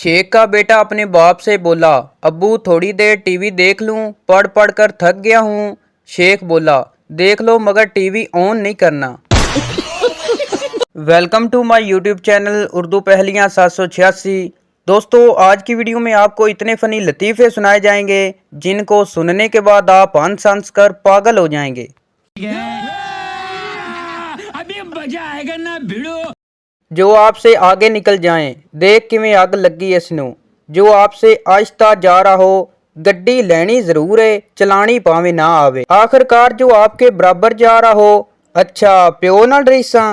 शेख का बेटा अपने बाप से बोला, अब्बू थोड़ी देर टीवी देख लूं, पढ़ पढ़ कर थक गया हूं। शेख बोला, देख लो मगर टीवी ऑन नहीं करना। Welcome to my YouTube channel Urdu पहेलियाँ 786। दोस्तों आज की वीडियो में आपको इतने फनी लतीफ़े सुनाए जाएंगे जिनको सुनने के बाद आप हंस हंस कर पागल हो जाएंगे। अभी मजा आएगा ना भिड़ो। जो आपसे आगे निकल जाएं, देख किवें अग लगी इसनू। जो आपसे आहिस्ता जा रहा हो, गड्डी लेनी जरूर है, चलानी भावें ना आवे। आखिरकार जो आपके बराबर जा रहा हो, अच्छा प्यो ना ड्रीसा।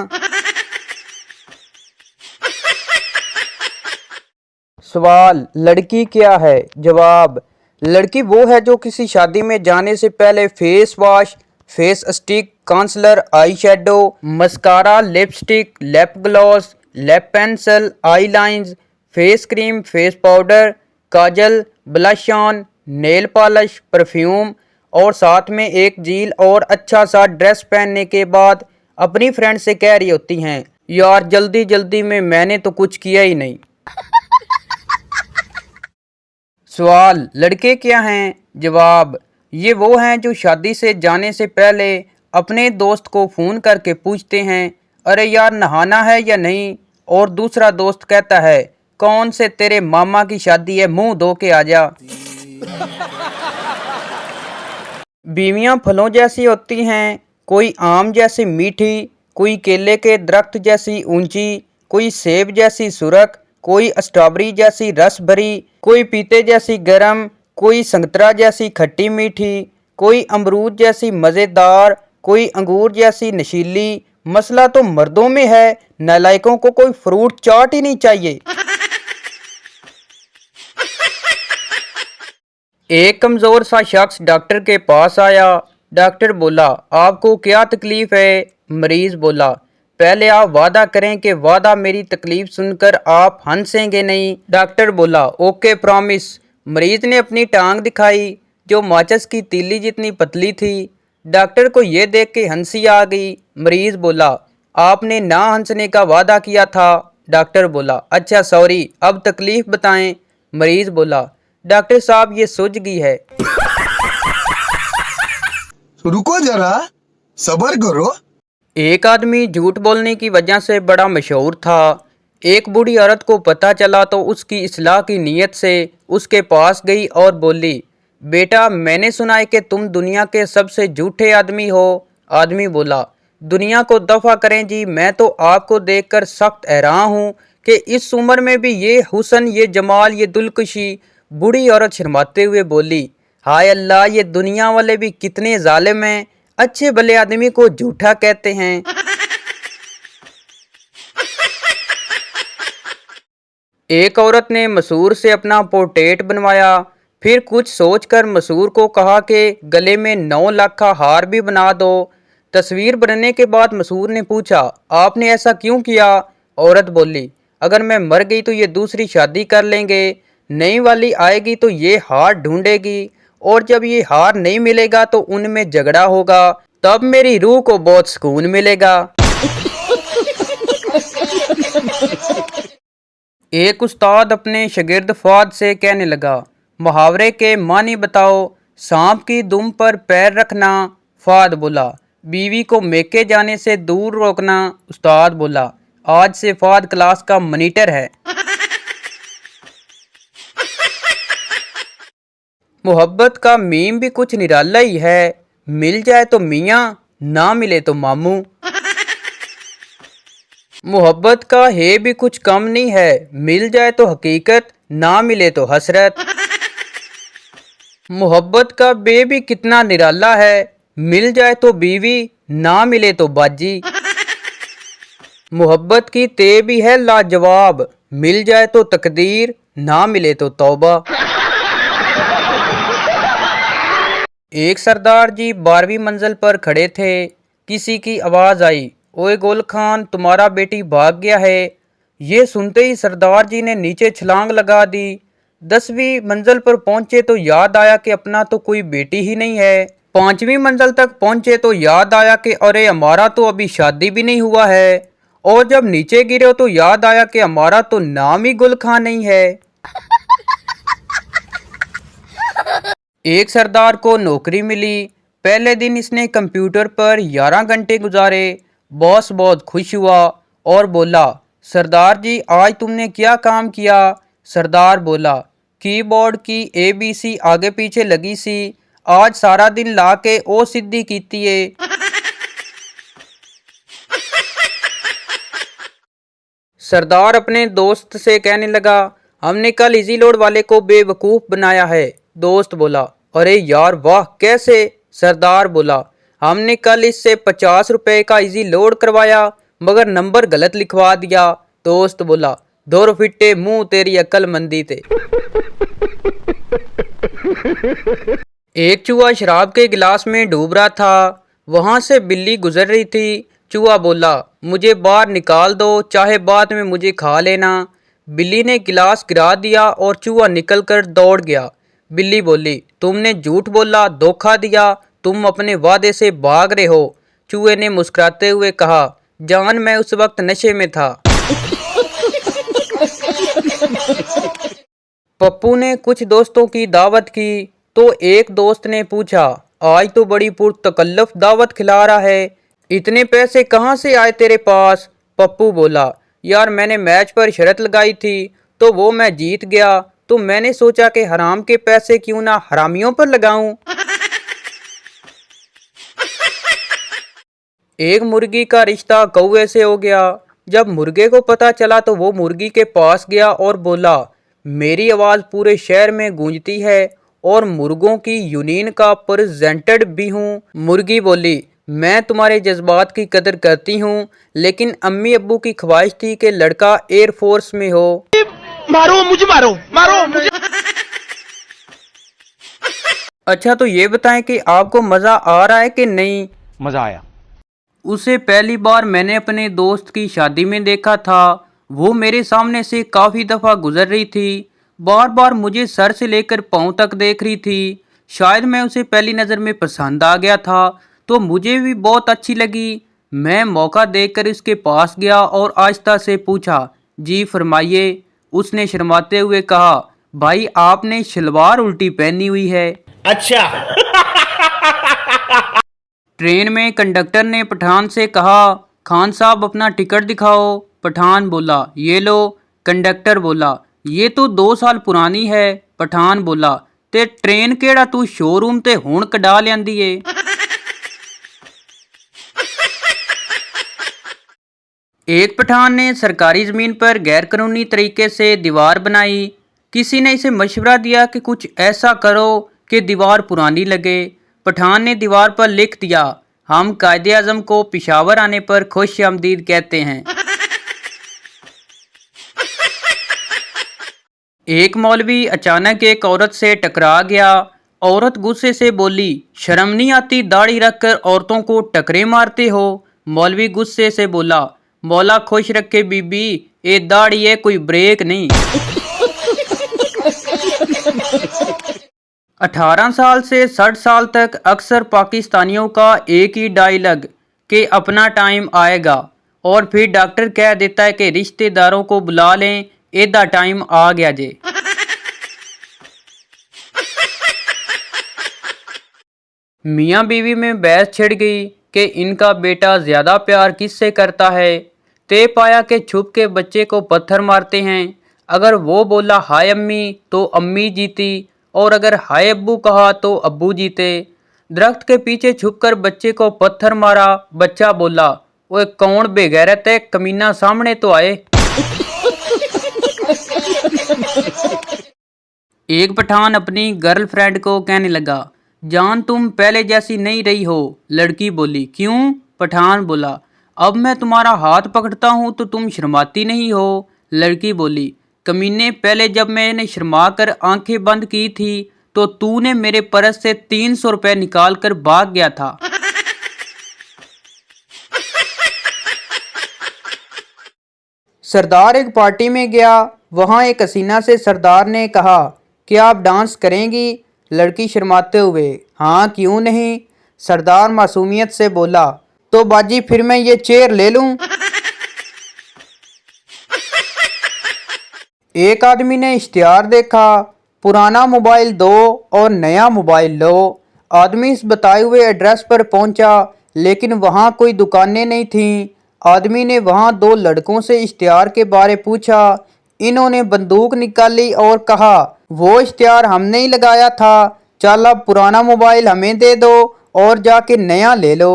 सवाल, लड़की क्या है? जवाब, लड़की वो है जो किसी शादी में जाने से पहले face wash, face stick, concealer, eye shadow, mascara, lipstick, lip gloss, lip pencil, eye lines, face cream, face powder, kajal, blush on, nail polish, perfume और साथ में एक जील और अच्छा सा ड्रेस पहनने के बाद अपनी फ्रेंड से कह रही होती हैं, यार जल्दी जल्दी में मैंने तो कुछ किया ही नहीं। सवाल, लड़के क्या हैं? जवाब, ये वो हैं जो शादी से जाने से पहले अपने दोस्त को फ़ोन करके पूछते हैं, अरे यार नहाना है या नहीं? और दूसरा दोस्त कहता है, कौन से तेरे मामा की शादी है, मुंह धो के आ जा। बीवियां फलों जैसी होती हैं, कोई आम जैसी मीठी, कोई केले के दरख्त जैसी ऊंची, कोई सेब जैसी सुरख, कोई स्ट्रॉबेरी जैसी रस भरी, कोई पीते जैसी गर्म, कोई संतरा जैसी खट्टी मीठी, कोई अमरूद जैसी मज़ेदार, कोई अंगूर जैसी नशीली। मसला तो मर्दों में है, नालायकों को कोई फ्रूट चाट ही नहीं चाहिए। एक कमज़ोर सा शख्स डॉक्टर के पास आया। डॉक्टर बोला, आपको क्या तकलीफ़ है? मरीज़ बोला, पहले आप वादा करें कि वादा मेरी तकलीफ़ सुनकर आप हंसेंगे नहीं। डॉक्टर बोला, ओके प्रॉमिस। मरीज़ ने अपनी टांग दिखाई जो माचिस की तीली जितनी पतली थी। डॉक्टर को ये देख के हंसी आ गई। मरीज़ बोला, आपने ना हंसने का वादा किया था। डॉक्टर बोला, अच्छा सॉरी, अब तकलीफ़ बताएं। मरीज़ बोला, डॉक्टर साहब ये सूझ गई है। रुको जरा, सब्र करो। एक आदमी झूठ बोलने की वजह से बड़ा मशहूर था। एक बूढ़ी औरत को पता चला तो उसकी इस्लाह की नीयत से उसके पास गई और बोली, बेटा मैंने सुना है कि तुम दुनिया के सबसे झूठे आदमी हो। आदमी बोला, दुनिया को दफा करें जी, मैं तो आपको देखकर सख्त हैरान हूँ कि इस उम्र में भी ये हुस्न, ये जमाल, ये दिलकशी। बूढ़ी औरत शर्माते हुए बोली, हाय अल्लाह, ये दुनिया वाले भी कितने जालिम हैं, अच्छे भले आदमी को झूठा कहते हैं। एक औरत ने मसूर से अपना पोर्ट्रेट बनवाया। फिर कुछ सोचकर मसूर को कहा कि गले में 9 लाख का हार भी बना दो। तस्वीर बनने के बाद मसूर ने पूछा, आपने ऐसा क्यों किया? औरत बोली, अगर मैं मर गई तो ये दूसरी शादी कर लेंगे, नई वाली आएगी तो ये हार ढूंढेगी, और जब ये हार नहीं मिलेगा तो उनमें झगड़ा होगा, तब मेरी रूह को बहुत सुकून मिलेगा। एक उस्ताद अपने शागिर्द फवाद से कहने लगा, मुहावरे के मानी बताओ। सांप की दुम पर पैर रखना। फवाद बोला, बीवी को मेके जाने से दूर रोकना। उस्ताद बोला, आज से फवाद क्लास का मॉनिटर है। मोहब्बत का मीम भी कुछ निराला ही है, मिल जाए तो मियाँ, ना मिले तो मामू। मोहब्बत का है भी कुछ कम नहीं है, मिल जाए तो हकीकत, ना मिले तो हसरत। मोहब्बत का बे भी कितना निराला है, मिल जाए तो बीवी, ना मिले तो बाजी। मोहब्बत की ते भी है लाजवाब, मिल जाए तो तकदीर, ना मिले तो तौबा। एक सरदार जी 12वीं मंजिल पर खड़े थे। किसी की आवाज़ आई, ओए गोल खान, तुम्हारा बेटी भाग गया है। ये सुनते ही सरदार जी ने नीचे छलांग लगा दी। 10वीं मंजिल पर पहुंचे तो याद आया कि अपना तो कोई बेटी ही नहीं है। 5वीं मंजिल तक पहुंचे तो याद आया कि अरे हमारा तो अभी शादी भी नहीं हुआ है। और जब नीचे गिरे तो याद आया कि हमारा तो नाम ही गुल खान नहीं है। एक सरदार को नौकरी मिली। पहले दिन इसने कंप्यूटर पर 11 घंटे गुजारे। बॉस बहुत खुश हुआ और बोला, सरदार जी आज तुमने क्या काम किया? सरदार बोला, कीबोर्ड की ABC आगे पीछे लगी सी। आज सारा दिन ला के ओ सिद्धि कीती है। सरदार अपने दोस्त से कहने लगा, हमने कल इजी लोड वाले को बेवकूफ़ बनाया है। दोस्त बोला, अरे यार वाह, कैसे? सरदार बोला, हमने कल इससे 50 रुपए का इजी लोड करवाया मगर नंबर गलत लिखवा दिया। दोस्त बोला, दौर फिट्टे मुंह तेरी अक्लमंदी थे। एक चूहा शराब के गिलास में डूब रहा था। वहां से बिल्ली गुजर रही थी। चूहा बोला, मुझे बाहर निकाल दो, चाहे बाद में मुझे खा लेना। बिल्ली ने गिलास गिरा दिया और चूहा निकलकर दौड़ गया। बिल्ली बोली, तुमने झूठ बोला, धोखा दिया, तुम अपने वादे से भाग रहे हो। चूहे ने मुस्कुराते हुए कहा, जान मैं उस वक्त नशे में था। पप्पू ने कुछ दोस्तों की दावत की तो एक दोस्त ने पूछा, आज तो बड़ी पुरतकल्लुफ दावत खिला रहा है, इतने पैसे कहाँ से आए तेरे पास? पप्पू बोला, यार मैंने मैच पर शर्त लगाई थी तो वो मैं जीत गया, तो मैंने सोचा कि हराम के पैसे क्यों ना हरामियों पर लगाऊं। एक मुर्गी का रिश्ता कौवे से हो गया। जब मुर्गे को पता चला तो वो मुर्गी के पास गया और बोला, मेरी आवाज़ पूरे शहर में गूंजती है और मुर्गों की यूनियन का प्रेसिडेंट भी हूँ। मुर्गी बोली, मैं तुम्हारे जज्बात की कदर करती हूँ, लेकिन अम्मी अब्बू की ख्वाहिश थी कि लड़का एयरफोर्स में हो। मारो मुझे, मारो मुझे। अच्छा तो ये बताएं कि आपको मज़ा आ रहा है कि नहीं? मजा आया। उसे पहली बार मैंने अपने दोस्त की शादी में देखा था। वो मेरे सामने से काफ़ी दफ़ा गुजर रही थी। बार बार मुझे सर से लेकर पाँव तक देख रही थी। शायद मैं उसे पहली नज़र में पसंद आ गया था तो मुझे भी बहुत अच्छी लगी। मैं मौका देखकर उसके पास गया और आहिस्ता से पूछा, जी फरमाइए। उसने शर्माते हुए कहा, भाई आपने शलवार उल्टी पहनी हुई है। अच्छा। ट्रेन में कंडक्टर ने पठान से कहा, खान साहब अपना टिकट दिखाओ। पठान बोला, ये लो। कंडक्टर बोला, ये तो 2 साल पुरानी है। पठान बोला, ते ट्रेन केड़ा तू शोरूम ते हुण कढा लियांदी ए। एक पठान ने सरकारी ज़मीन पर गैर कानूनी तरीके से दीवार बनाई। किसी ने इसे मशवरा दिया कि कुछ ऐसा करो कि दीवार पुरानी लगे। पठान ने दीवार पर लिख दिया, हम कायदे आज़म को पिशावर आने पर खुश आमदीद कहते हैं। एक मौलवी अचानक एक औरत से टकरा गया। औरत गुस्से से बोली, शर्म नहीं आती दाढ़ी रखकर औरतों को टकरे मारते हो? मौलवी गुस्से से बोला, मौला खुश रखे बीबी, ये दाढ़ी है कोई ब्रेक नहीं। 18 साल से 60 साल तक अक्सर पाकिस्तानियों का एक ही डायलॉग कि अपना टाइम आएगा, और फिर डॉक्टर कह देता है कि रिश्तेदारों को बुला लें, एदा टाइम आ गया जे। मियाँ बीवी में बहस छिड़ गई कि इनका बेटा ज़्यादा प्यार किससे करता है। ते पाया कि छुप के बच्चे को पत्थर मारते हैं। अगर वो बोला हाय अम्मी तो अम्मी जीती, और अगर हाय अब्बू कहा तो अब्बू जीते। दरख्त के पीछे छुपकर बच्चे को पत्थर मारा। बच्चा बोला, ओए कौन बेगैरत है, कमीना सामने तो आए। एक पठान अपनी गर्लफ्रेंड को कहने लगा, जान तुम पहले जैसी नहीं रही हो। लड़की बोली, क्यों? पठान बोला, अब मैं तुम्हारा हाथ पकड़ता हूँ तो तुम शर्माती नहीं हो। लड़की बोली, कमीने पहले जब मैंने शर्मा कर आंखें बंद की थी तो तूने मेरे पर्स से 300 रुपए निकाल कर भाग गया था। सरदार एक पार्टी में गया। वहाँ एक हसीना से सरदार ने कहा, क्या आप डांस करेंगी? लड़की शर्माते हुए, हाँ क्यों नहीं। सरदार मासूमियत से बोला, तो बाजी फिर मैं ये चेयर ले लूं। एक आदमी ने इश्तिहार देखा। पुराना मोबाइल दो और नया मोबाइल लो। आदमी इस बताए हुए एड्रेस पर पहुंचा, लेकिन वहां कोई दुकानें नहीं थीं। आदमी ने वहां दो लड़कों से इश्तिहार के बारे पूछा। इन्होंने बंदूक निकाली और कहा, वो इश्तिहार हमने ही लगाया था, चल अब पुराना मोबाइल हमें दे दो और जाके नया ले लो।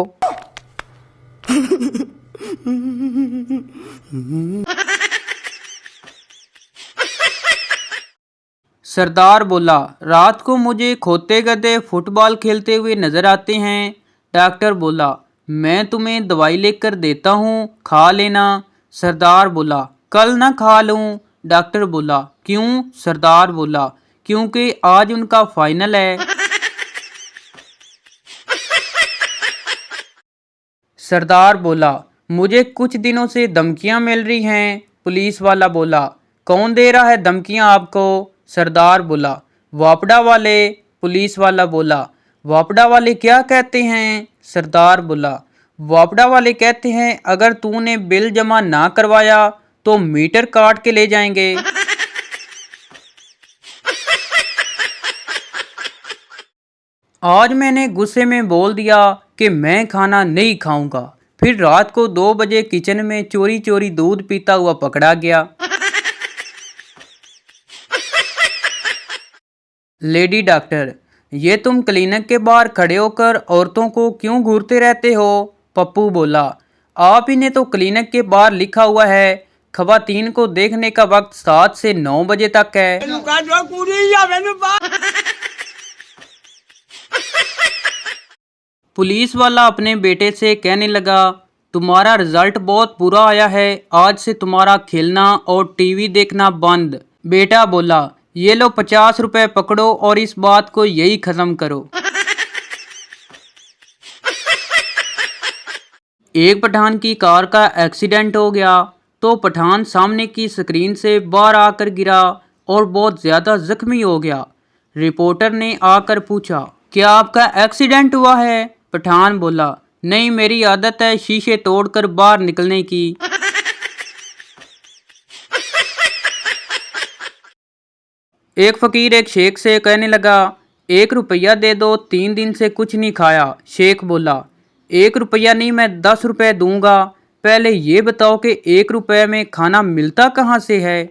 सरदार बोला, रात को मुझे खोते गधे फुटबॉल खेलते हुए नजर आते हैं। डॉक्टर बोला, मैं तुम्हें दवाई लेकर देता हूँ, खा लेना। सरदार बोला, कल ना खा लूँ। डॉक्टर बोला, क्यों? सरदार बोला, क्योंकि आज उनका फाइनल है। सरदार बोला, मुझे कुछ दिनों से धमकियां मिल रही हैं। पुलिस वाला बोला, कौन दे रहा है धमकियां आपको? सरदार बोला, वापडा वाले। पुलिस वाला बोला, वापडा वाले क्या कहते हैं? सरदार बोला, वापडा वाले कहते हैं अगर तूने बिल जमा ना करवाया तो मीटर काट के ले जाएंगे। आज मैंने गुस्से में बोल दिया कि मैं खाना नहीं खाऊंगा, फिर रात को 2 बजे किचन में चोरी चोरी दूध पीता हुआ पकड़ा गया। लेडी डॉक्टर, ये तुम क्लिनिक के बाहर खड़े होकर औरतों को क्यों घूरते रहते हो? पप्पू बोला, आप ही ने तो क्लिनिक के बाहर लिखा हुआ है खवातीन को देखने का वक्त 7 से 9 बजे तक है। पुलिस वाला अपने बेटे से कहने लगा, तुम्हारा रिजल्ट बहुत बुरा आया है, आज से तुम्हारा खेलना और टीवी देखना बंद। बेटा बोला, ये लो 50 रुपए पकड़ो और इस बात को यही खत्म करो। एक पठान की कार का एक्सीडेंट हो गया तो पठान सामने की स्क्रीन से बाहर आकर गिरा और बहुत ज्यादा जख्मी हो गया। रिपोर्टर ने आकर पूछा, क्या आपका एक्सीडेंट हुआ है? पठान बोला, नहीं, मेरी आदत है शीशे तोड़कर बाहर निकलने की। एक फकीर एक शेख से कहने लगा, 1 रुपया दे दो, 3 दिन से कुछ नहीं खाया। शेख बोला, 1 रुपया नहीं, मैं 10 रुपए दूंगा, पहले ये बताओ कि 1 रुपये में खाना मिलता कहाँ से है?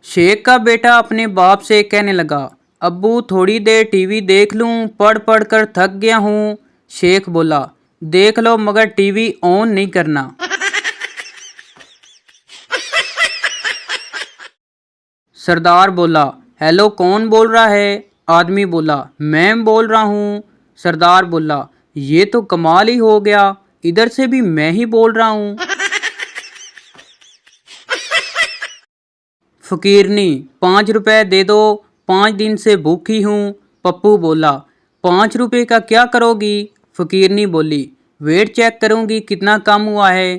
शेख का बेटा अपने बाप से कहने लगा, अब्बू थोड़ी देर टीवी देख लूं, पढ़ पढ़ कर थक गया हूँ। शेख बोला, देख लो मगर टीवी ऑन नहीं करना। सरदार बोला, हेलो, कौन बोल रहा है? आदमी बोला, मैं बोल रहा हूँ। सरदार बोला, ये तो कमाल ही हो गया, इधर से भी मैं ही बोल रहा हूँ। फकीरनी, 5 रुपए दे दो, 5 दिन से भूखी हूँ। पप्पू बोला, 5 रुपए का क्या करोगी? फकीरनी बोली, वेट चेक करूंगी कितना कम हुआ है।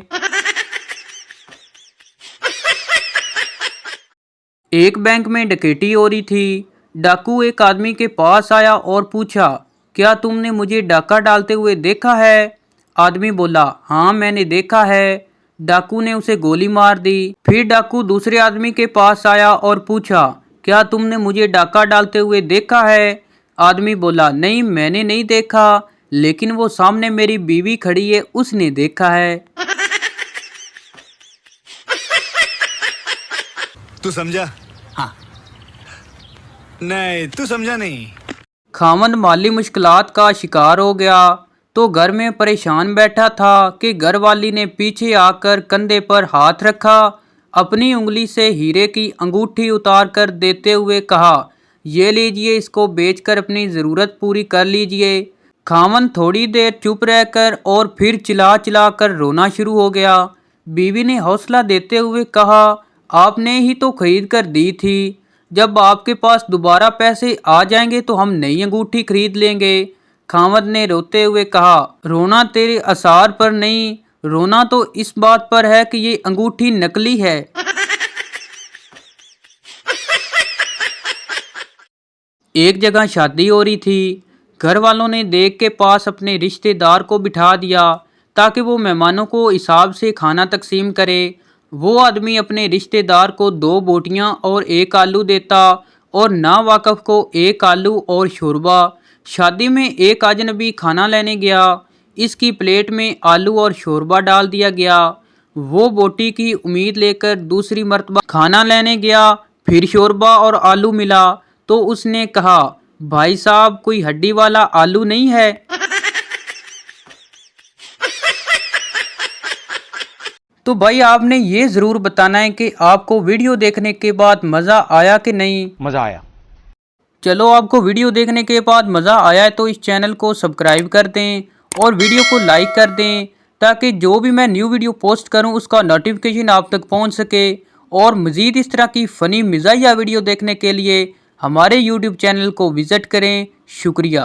एक बैंक में डकैती हो रही थी। डाकू एक आदमी के पास आया और पूछा, क्या तुमने मुझे डाका डालते हुए देखा है? आदमी बोला, हाँ मैंने देखा है। डाकू ने उसे गोली मार दी। फिर डाकू दूसरे आदमी के पास आया और पूछा, क्या तुमने मुझे डाका डालते हुए देखा है? आदमी बोला, नहीं मैंने नहीं देखा, लेकिन वो सामने मेरी बीवी खड़ी है, उसने देखा है। तू समझा? हाँ। नहीं, तू समझा नहीं। खामद माली मुश्किलात का शिकार हो गया तो घर में परेशान बैठा था कि घरवाली ने पीछे आकर कंधे पर हाथ रखा, अपनी उंगली से हीरे की अंगूठी उतार कर देते हुए कहा, ये लीजिए, इसको बेचकर अपनी ज़रूरत पूरी कर लीजिए। खामन थोड़ी देर चुप रहकर और फिर चिल्ला चिल्ला कर रोना शुरू हो गया। बीवी ने हौसला देते हुए कहा, आपने ही तो खरीद कर दी थी, जब आपके पास दोबारा पैसे आ जाएंगे तो हम नई अंगूठी खरीद लेंगे। खामद ने रोते हुए कहा, रोना तेरे आसार पर नहीं, रोना तो इस बात पर है कि ये अंगूठी नकली है। एक जगह शादी हो रही थी। घर वालों ने देख के पास अपने रिश्तेदार को बिठा दिया ताकि वो मेहमानों को हिसाब से खाना तकसीम करे। वो आदमी अपने रिश्तेदार को 2 बोटियां और 1 आलू देता और नावाकिफ को 1 आलू और शोरबा। शादी में एक अजनबी खाना लेने गया। इसकी प्लेट में आलू और शोरबा डाल दिया गया। वो बोटी की उम्मीद लेकर दूसरी मर्तबा खाना लेने गया। फिर शोरबा और आलू मिला तो उसने कहा, भाई साहब कोई हड्डी वाला आलू नहीं है? तो भाई आपने ये ज़रूर बताना है कि आपको वीडियो देखने के बाद मज़ा आया कि नहीं। मजा आया। चलो आपको वीडियो देखने के बाद मज़ा आया है तो इस चैनल को सब्सक्राइब कर दें और वीडियो को लाइक कर दें ताकि जो भी मैं न्यू वीडियो पोस्ट करूं उसका नोटिफिकेशन आप तक पहुंच सके। और मज़ीद इस तरह की फ़नी मिज़ाहिया वीडियो देखने के लिए हमारे यूट्यूब चैनल को विज़िट करें। शुक्रिया।